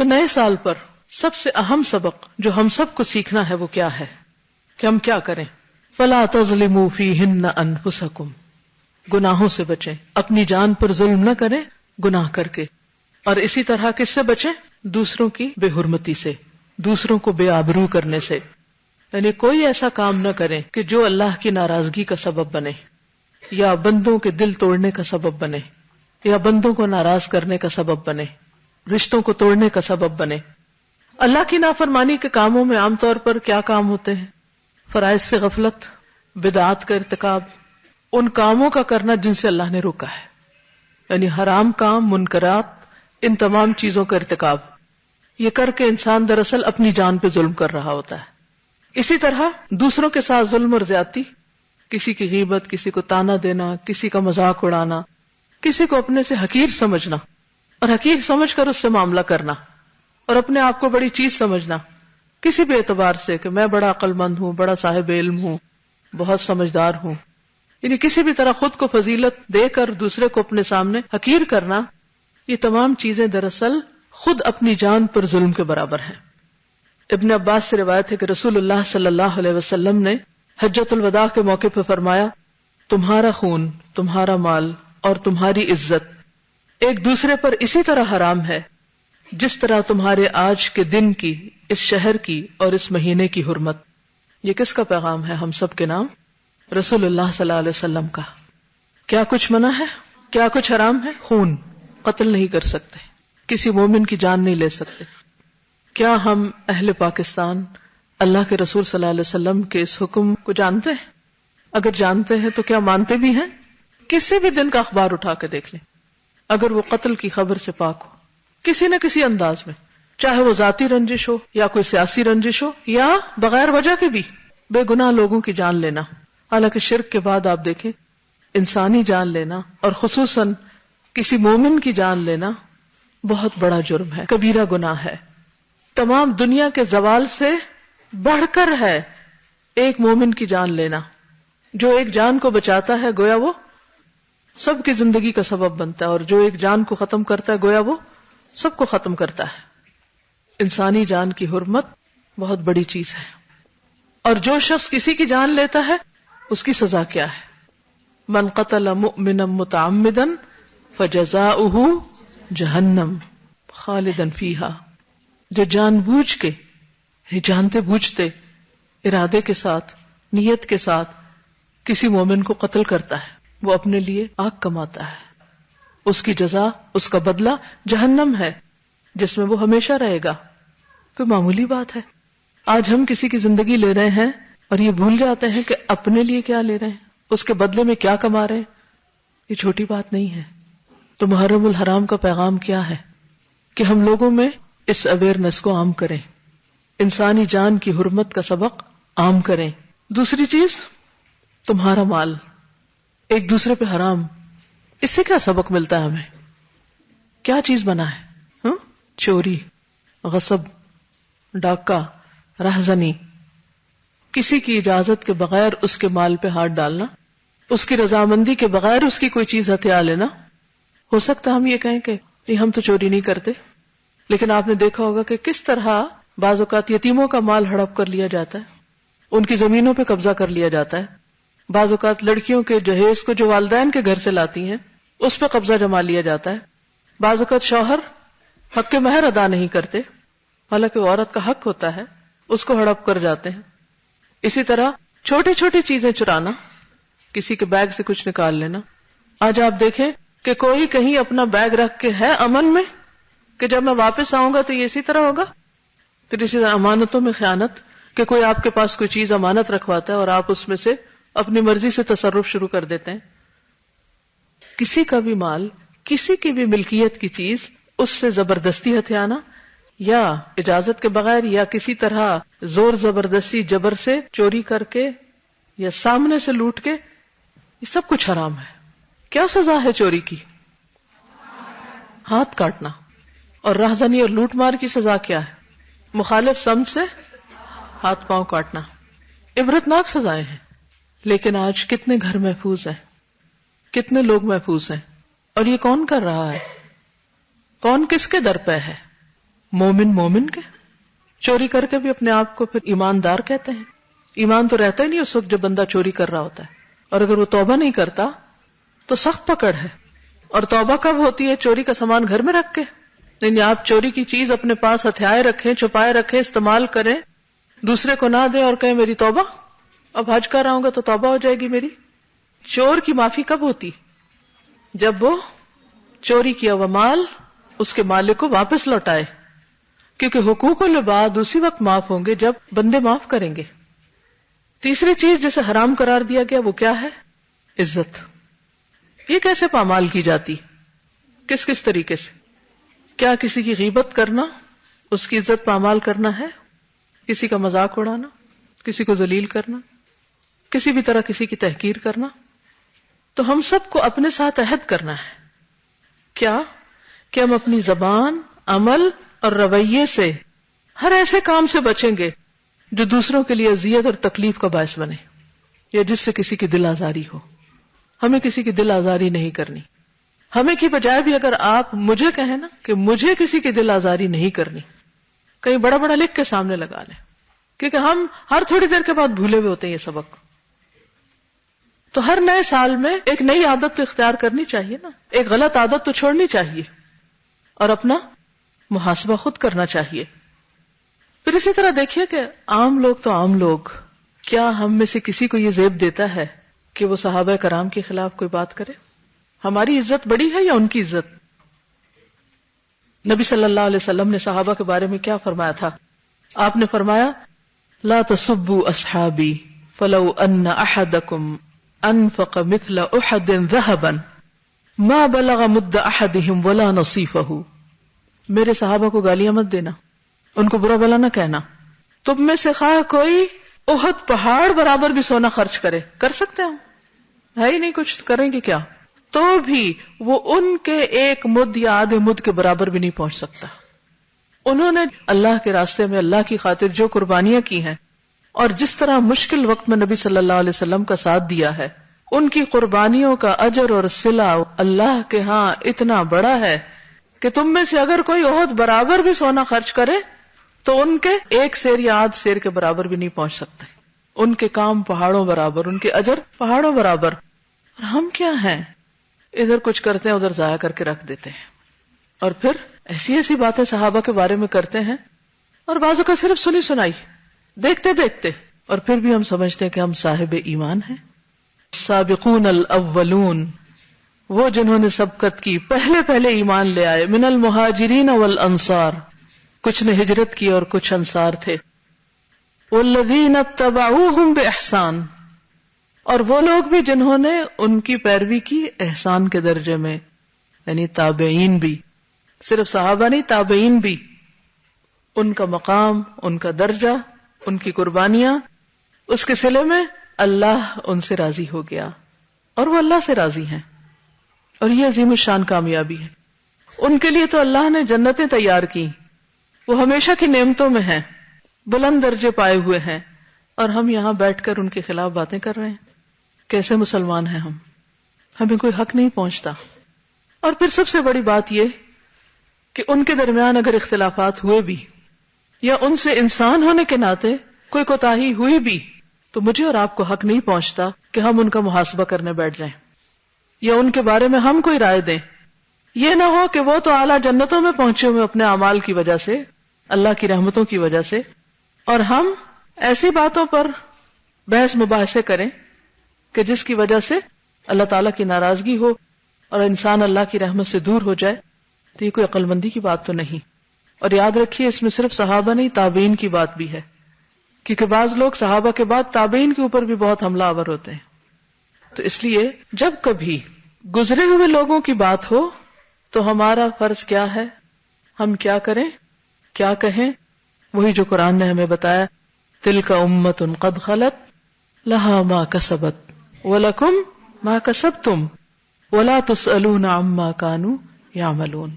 تو نئے سال پر سب سے اہم سبق جو ہم سب کو سیکھنا ہے وہ کیا ہے کہ ہم کیا کریں؟ فَلَا تَظْلِمُوا فِيهِنَّ أَنفُسَكُمْ، گناہوں سے بچیں، اپنی جان پر ظلم نہ کریں گناہ کر کے. اور اسی طرح کس سے بچیں؟ دوسروں کی بے حرمتی سے، دوسروں کو بے آبرو کرنے سے. یعنی کوئی ایسا کام نہ کریں کہ جو اللہ کی ناراضگی کا سبب بنے، یا بندوں کے دل توڑنے کا سبب بنے، یا بندوں کو ناراض کرنے کا سبب بنے، رشتوں کو توڑنے کا سبب بنے. اللہ کی نافرمانی کے کاموں میں عام طور پر کیا کام ہوتے ہیں؟ فرائض سے غفلت، بدعات کا ارتکاب، ان کاموں کا کرنا جن سے اللہ نے روکا ہے، یعنی حرام کام، منکرات، ان تمام چیزوں کا ارتکاب. یہ کر کے انسان دراصل اپنی جان پہ ظلم کر رہا ہوتا ہے. اسی طرح دوسروں کے ساتھ ظلم اور زیادتی، کسی کی غیبت، کسی کو تانا دینا، کسی کا مذاق اڑانا، کسی کو اپنے سے حقیر سمجھنا اور حقیر سمجھ کر اس سے معاملہ کرنا، اور اپنے آپ کو بڑی چیز سمجھنا کسی بھی اعتبار سے کہ میں بڑا عقل مند ہوں، بڑا صاحب علم ہوں، بہت سمجھدار ہوں. یعنی کسی بھی طرح خود کو فضیلت دے کر دوسرے کو اپنے سامنے حقیر کرنا، یہ تمام چیزیں دراصل خود اپنی جان پر ظلم کے برابر ہیں. ابن عباس سے روایت ہے کہ رسول اللہ صلی اللہ علیہ وسلم نے حجۃ الوداع کے موقع پہ فرمایا، تمہارا خون، تمہارا مال اور تمہاری عزت ایک دوسرے پر اسی طرح حرام ہے جس طرح تمہارے آج کے دن کی، اس شہر کی اور اس مہینے کی حرمت. یہ کس کا پیغام ہے ہم سب کے نام؟ رسول اللہ صلی اللہ علیہ وسلم کا. کیا کچھ منع ہے، کیا کچھ حرام ہے؟ خون، قتل نہیں کر سکتے، کسی مومن کی جان نہیں لے سکتے. کیا ہم اہل پاکستان اللہ کے رسول صلی اللہ علیہ وسلم کے اس حکم کو جانتے ہیں؟ اگر جانتے ہیں تو کیا مانتے بھی ہیں؟ کسی بھی دن کا اخبار اٹھا کے دیکھ لیں، اگر وہ قتل کی خبر سے پاک ہو کسی نہ کسی انداز میں، چاہے وہ ذاتی رنجش ہو یا کوئی سیاسی رنجش ہو یا بغیر وجہ کے بھی بے گناہ لوگوں کی جان لینا. حالانکہ شرک کے بعد آپ دیکھیں انسانی جان لینا اور خصوصاً کسی مومن کی جان لینا بہت بڑا جرم ہے، کبیرہ گناہ ہے. تمام دنیا کے زوال سے بڑھ کر ہے ایک مومن کی جان لینا. جو ایک جان کو بچاتا ہے گویا وہ سب کی زندگی کا سبب بنتا ہے، اور جو ایک جان کو ختم کرتا ہے گویا وہ سب کو ختم کرتا ہے. انسانی جان کی حرمت بہت بڑی چیز ہے. اور جو شخص کسی کی جان لیتا ہے اس کی سزا کیا ہے؟ من قتل مؤمنا متعمدا فجزاؤہ جہنم خالدا فیہا. جو جان بوجھ کے، جانتے بوجھتے، ارادے کے ساتھ، نیت کے ساتھ کسی مومن کو قتل کرتا ہے وہ اپنے لیے آگ کماتا ہے. اس کی جزا، اس کا بدلہ جہنم ہے جس میں وہ ہمیشہ رہے گا. کوئی معمولی بات ہے؟ آج ہم کسی کی زندگی لے رہے ہیں اور یہ بھول جاتے ہیں کہ اپنے لیے کیا لے رہے ہیں، اس کے بدلے میں کیا کما رہے ہیں. یہ چھوٹی بات نہیں ہے. تو محرم الحرام کا پیغام کیا ہے کہ ہم لوگوں میں اس اویئرنس کو عام کریں، انسانی جان کی حرمت کا سبق عام کریں. دوسری چیز، تمہارا مال ایک دوسرے پہ حرام، اس سے کیا سبق ملتا ہے ہمیں؟ کیا چیز بنا ہے؟ چوری، غصب، ڈاکہ، رہزنی، کسی کی اجازت کے بغیر اس کے مال پہ ہاتھ ڈالنا، اس کی رضامندی کے بغیر اس کی کوئی چیز ہتھیا لینا. ہو سکتا ہم یہ کہیں کہ ہم تو چوری نہیں کرتے، لیکن آپ نے دیکھا ہوگا کہ کس طرح بعض اوقات یتیموں کا مال ہڑپ کر لیا جاتا ہے، ان کی زمینوں پہ قبضہ کر لیا جاتا ہے. بعض اوقات لڑکیوں کے جہیز کو جو والدین کے گھر سے لاتی ہیں اس پہ قبضہ جما لیا جاتا ہے. بعض اوقات شوہر حق کے مہر ادا نہیں کرتے، حالانکہ وہ عورت کا حق ہوتا ہے، اس کو ہڑپ کر جاتے ہیں. اسی طرح چھوٹی چھوٹی چیزیں چرانا، کسی کے بیگ سے کچھ نکال لینا. آج آپ دیکھیں کہ کوئی کہیں اپنا بیگ رکھ کے ہے امن میں کہ جب میں واپس آؤں گا تو یہ اسی طرح ہوگا. تو اسی طرح امانتوں میں خیانت، کہ کوئی آپ کے پاس کوئی چیز امانت رکھواتا ہے اور آپ اس میں سے اپنی مرضی سے تصرف شروع کر دیتے ہیں. کسی کا بھی مال، کسی کی بھی ملکیت کی چیز اس سے زبردستی ہتھیانا یا اجازت کے بغیر یا کسی طرح زور زبردستی جبر سے چوری کر کے یا سامنے سے لوٹ کے، یہ سب کچھ حرام ہے. کیا سزا ہے چوری کی؟ ہاتھ کاٹنا. اور رہزنی اور لوٹ مار کی سزا کیا ہے؟ مخالف سمت سے ہاتھ پاؤں کاٹنا. عبرتناک سزائیں ہیں. لیکن آج کتنے گھر محفوظ ہیں، کتنے لوگ محفوظ ہیں؟ اور یہ کون کر رہا ہے؟ کون کس کے در پہ ہے؟ مومن کے. چوری کر کے بھی اپنے آپ کو پھر ایماندار کہتے ہیں. ایمان تو رہتا ہی نہیں اس وقت جب بندہ چوری کر رہا ہوتا ہے, اور اگر وہ توبہ نہیں کرتا تو سخت پکڑ ہے. اور توبہ کب ہوتی ہے؟ چوری کا سامان گھر میں رکھ کے. یعنی آپ چوری کی چیز اپنے پاس ہتھیائے رکھیں, چھپائے رکھیں, استعمال کریں, دوسرے کو نہ دیں اور کہیں میری توبہ, اب حج کر رہا ہوں گا تو توبہ ہو جائے گی میری. چور کی معافی کب ہوتی؟ جب وہ چوری کیا ہوا مال اس کے مالک کو واپس لوٹائے, کیونکہ حقوق العباد اسی وقت معاف ہوں گے جب بندے معاف کریں گے. تیسری چیز جسے حرام قرار دیا گیا وہ کیا ہے؟ عزت. یہ کیسے پامال کی جاتی؟ کس کس طریقے سے؟ کیا کسی کی غیبت کرنا اس کی عزت پامال کرنا ہے؟ کسی کا مذاق اڑانا, کسی کو ذلیل کرنا, کسی بھی طرح کسی کی تحقیر کرنا؟ تو ہم سب کو اپنے ساتھ عہد کرنا ہے. کیا؟ کہ ہم اپنی زبان, عمل اور رویے سے ہر ایسے کام سے بچیں گے جو دوسروں کے لیے اذیت اور تکلیف کا باعث بنے, یا جس سے کسی کی دل آزاری ہو. ہمیں کسی کی دل آزاری نہیں کرنی. ہمیں کی بجائے بھی اگر آپ مجھے کہیں نا کہ مجھے کسی کی دل آزاری نہیں کرنی, کہیں بڑا بڑا لکھ کے سامنے لگا لیں, کیونکہ ہم ہر تھوڑی دیر کے بعد بھولے ہوئے ہوتے ہیں یہ سبق. تو ہر نئے سال میں ایک نئی عادت تو اختیار کرنی چاہیے نا, ایک غلط عادت تو چھوڑنی چاہیے, اور اپنا محاسبہ خود کرنا چاہیے. پھر اسی طرح دیکھیے کہ عام لوگ تو عام لوگ, کیا ہم میں سے کسی کو یہ زیب دیتا ہے کہ وہ صحابہ کرام کے خلاف کوئی بات کرے؟ ہماری عزت بڑی ہے یا ان کی عزت؟ نبی صلی اللہ علیہ وسلم نے صحابہ کے بارے میں کیا فرمایا تھا؟ آپ نے فرمایا لا تسبوا اصحابی فلو ان احدکم انفق مثل احد ذهبا ما بلغ مد احدهم ولا نصیفہ. میرے صحابہ کو گالیاں مت دینا, ان کو برا بلا نہ کہنا. تم میں سے خواہ کوئی احد پہاڑ برابر بھی سونا خرچ کرے, کر سکتے ہیں؟ ہے ہی نہیں کچھ, کریں گے کیا؟ تو بھی وہ ان کے ایک مد یا آدھے مد کے برابر بھی نہیں پہنچ سکتا. انہوں نے اللہ کے راستے میں اللہ کی خاطر جو قربانیاں کی ہیں اور جس طرح مشکل وقت میں نبی صلی اللہ علیہ وسلم کا ساتھ دیا ہے, ان کی قربانیوں کا اجر اور صلہ اللہ کے ہاں اتنا بڑا ہے کہ تم میں سے اگر کوئی احد برابر بھی سونا خرچ کرے تو ان کے ایک سیر یا آدھ سیر کے برابر بھی نہیں پہنچ سکتے. ان کے کام پہاڑوں برابر, ان کے اجر پہاڑوں برابر. اور ہم کیا ہیں, ادھر کچھ کرتے ہیں ادھر ضائع کر کے رکھ دیتے ہیں, اور پھر ایسی ایسی باتیں صحابہ کے بارے میں کرتے ہیں, اور بعضوں کا صرف سنی سنائی دیکھتے دیکھتے, اور پھر بھی ہم سمجھتے ہیں کہ ہم صاحب ایمان ہیں. السابقون الاولون, وہ جنہوں نے سبقت کی, پہلے ایمان لے آئے, من المہاجرین والانصار, کچھ نے ہجرت کی اور کچھ انصار تھے. والذین اتبعوہم باحسان, اور وہ لوگ بھی جنہوں نے ان کی پیروی کی احسان کے درجے میں, یعنی تابعین بھی, صرف صحابہ نہیں, تابعین بھی. ان کا مقام, ان کا درجہ, ان کی قربانیاں, اس کے صلے میں اللہ ان سے راضی ہو گیا اور وہ اللہ سے راضی ہیں. اور یہ عظیم الشان کامیابی ہے. ان کے لیے تو اللہ نے جنتیں تیار کی, وہ ہمیشہ کی نعمتوں میں ہیں, بلند درجے پائے ہوئے ہیں, اور ہم یہاں بیٹھ کر ان کے خلاف باتیں کر رہے ہیں. کیسے مسلمان ہیں ہم؟ ہمیں کوئی حق نہیں پہنچتا. اور پھر سب سے بڑی بات یہ کہ ان کے درمیان اگر اختلافات ہوئے بھی, یا ان سے انسان ہونے کے ناطے کوئی کوتاہی ہوئی بھی, تو مجھے اور آپ کو حق نہیں پہنچتا کہ ہم ان کا محاسبہ کرنے بیٹھ جائیں یا ان کے بارے میں ہم کوئی رائے دیں. یہ نہ ہو کہ وہ تو اعلیٰ جنتوں میں پہنچے ہوئے اپنے اعمال کی وجہ سے, اللہ کی رحمتوں کی وجہ سے, اور ہم ایسی باتوں پر بحث مباحثے کریں کہ جس کی وجہ سے اللہ تعالیٰ کی ناراضگی ہو اور انسان اللہ کی رحمت سے دور ہو جائے. تو یہ کوئی عقل مندی کی بات تو نہیں. اور یاد رکھیے اس میں صرف صحابہ نہیں, تابعین کی بات بھی ہے, کیونکہ بعض لوگ صحابہ کے بعد تابعین کے اوپر بھی بہت حملہ آور ہوتے ہیں. تو اس لیے جب کبھی گزرے ہوئے لوگوں کی بات ہو تو ہمارا فرض کیا ہے, ہم کیا کریں, کیا کہیں؟ وہی جو قرآن نے ہمیں بتایا, تلک امۃ قد خلت لہا ما کسبت ولکم ما کسبتم ولا تسألون عما كانوا يعملون.